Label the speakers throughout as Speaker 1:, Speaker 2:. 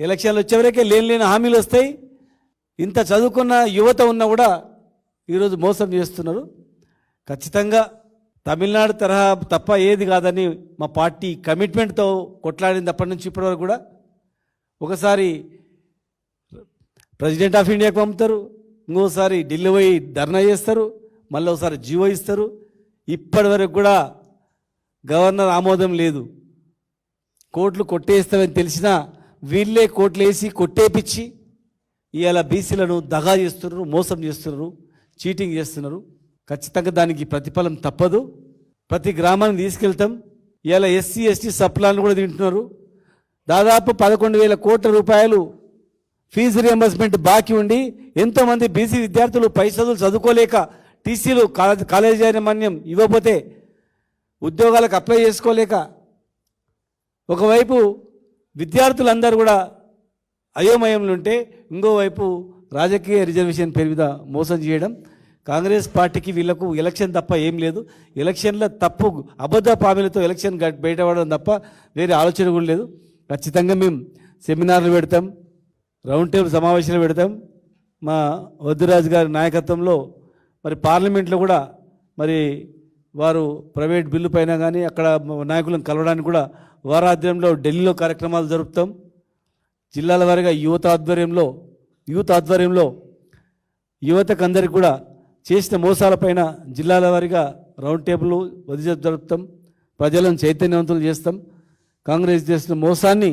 Speaker 1: ఎలక్షన్లు వచ్చేవరకే లేని హామీలు వస్తాయి. ఇంత చదువుకున్న యువత ఉన్నా కూడా ఈరోజు మోసం చేస్తున్నారు. ఖచ్చితంగా తమిళనాడు తరహా తప్ప ఏది కాదని మా పార్టీ కమిట్మెంట్తో కొట్లాడింది అప్పటి నుంచి ఇప్పటివరకు కూడా. ఒకసారి ప్రెసిడెంట్ ఆఫ్ ఇండియాకి పంపుతారు, ఇంకోసారి ఢిల్లీ పోయి ధర్నా చేస్తారు, మళ్ళీ ఒకసారి జీవో ఇస్తారు. ఇప్పటి వరకు కూడా గవర్నర్ ఆమోదం లేదు. కోట్లు కొట్టేస్తామని తెలిసినా వీళ్ళే కోట్లు వేసి కొట్టేపిచ్చి ఇవాళ బీసీలను దగా చేస్తున్నారు, మోసం చేస్తున్నారు, చీటింగ్ చేస్తున్నారు. ఖచ్చితంగా దానికి ప్రతిఫలం తప్పదు. ప్రతి గ్రామానికి తీసుకెళ్తాం. ఇవాళ ఎస్సీ ఎస్టీ సప్లాన్లు కూడా తింటున్నారు. దాదాపు 11,000 కోట్ల రూపాయలు ఫీజు రియంబర్స్మెంట్ బాకీ ఉండి ఎంతోమంది బీసీ విద్యార్థులు పై చదువులు చదువుకోలేక టీసీలు కాలేజీ యాజమాన్యం ఇవ్వకపోతే ఉద్యోగాలకు అప్లై చేసుకోలేక ఒకవైపు విద్యార్థులందరూ కూడా అయోమయంలో ఉంటే ఇంకోవైపు రాజకీయ రిజర్వేషన్ పేరు మీద మోసం చేయడం. కాంగ్రెస్ పార్టీకి వీళ్లకు ఎలక్షన్ తప్ప ఏం లేదు. ఎలక్షన్ల తప్పు అబద్ధ హామీలతో ఎలక్షన్ బయటపడడం తప్ప వేరే ఆలోచన కూడా లేదు. ఖచ్చితంగా మేము సెమినార్లు పెడతాం, రౌండ్ టేబుల్ సమావేశాలు పెడతాం. మా వద్దురాజు గారి నాయకత్వంలో మరి పార్లమెంట్లో కూడా మరి వారు ప్రైవేట్ బిల్లు పైన కానీ అక్కడ నాయకులను కలవడానికి కూడా వారి ఆధ్వర్యంలో ఢిల్లీలో కార్యక్రమాలు జరుపుతాం. జిల్లాల వారీగా యూత్ ఆధ్వర్యంలో యువతకు అందరికీ కూడా చేసిన మోసాలపైన జిల్లాల వారీగా రౌండ్ టేబుల్ జరుపుతాం. ప్రజలను చైతన్యవంతులు చేస్తాం. కాంగ్రెస్ చేసిన మోసాన్ని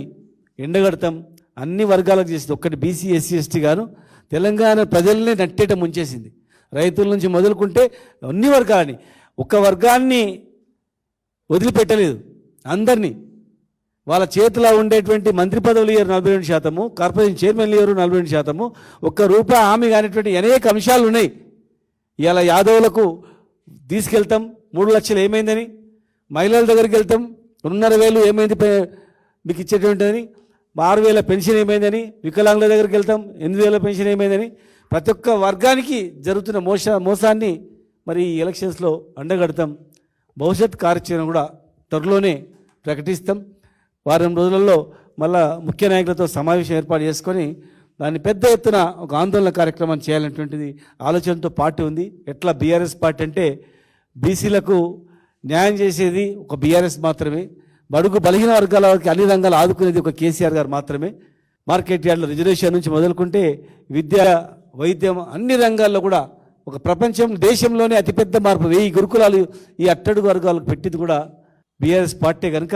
Speaker 1: ఎండగడతాం. అన్ని వర్గాలకు చేసింది. ఒక్కటి బీసీ ఎస్సీ ఎస్టీ గాను తెలంగాణ ప్రజల్ని నట్టేట ముంచేసింది. రైతుల నుంచి మొదలుకుంటే అన్ని వర్గాలని, ఒక్క వర్గాన్ని వదిలిపెట్టలేదు. అందరినీ వాళ్ళ చేతిలో ఉండేటువంటి మంత్రి పదవులు ఇయ్యారు 42%, కార్పొరేషన్ చైర్మన్లు ఇయ్యారు 42%. ₹1 హామీ కానిటువంటి అనేక అంశాలు ఉన్నాయి. ఇలా యాదవులకు తీసుకెళ్తాం 3 లక్షలు ఏమైందని, మహిళల దగ్గరికి వెళ్తాం 2,500 ఏమైంది మీకు ఇచ్చేటువంటిదని, 6,000 పెన్షన్ ఏమైందని, వికలాంగుల దగ్గరికి వెళ్తాం 8,000 పెన్షన్ ఏమైందని. ప్రతి ఒక్క వర్గానికి జరుగుతున్న మోసాన్ని మరి ఈ ఎలక్షన్స్లో అండగడతాం. భవిష్యత్ కార్యాచరణ కూడా త్వరలోనే ప్రకటిస్తాం. వారం రోజులలో మళ్ళా ముఖ్య నాయకులతో సమావేశం ఏర్పాటు చేసుకొని దాన్ని పెద్ద ఎత్తున ఒక ఆందోళన కార్యక్రమం చేయాలనేటువంటిది ఆలోచనతో పార్టీ ఉంది. ఎట్లా బీఆర్ఎస్ పార్టీ అంటే బీసీలకు న్యాయం చేసేది ఒక బీఆర్ఎస్ మాత్రమే, బడుగు బలహీన వర్గాల వారికి అన్ని రంగాలు ఆదుకునేది ఒక కేసీఆర్ గారు మాత్రమే. మార్కెట్ యార్డ్ల రిజర్వేషన్ నుంచి మొదలుకుంటే విద్య, వైద్యం అన్ని రంగాల్లో కూడా ఒక ప్రపంచం దేశంలోనే అతిపెద్ద మార్పు 1000 గురుకులాలు ఈ అట్టడుగు వర్గాలకు పెట్టింది కూడా బీఆర్ఎస్ పార్టీ కనుక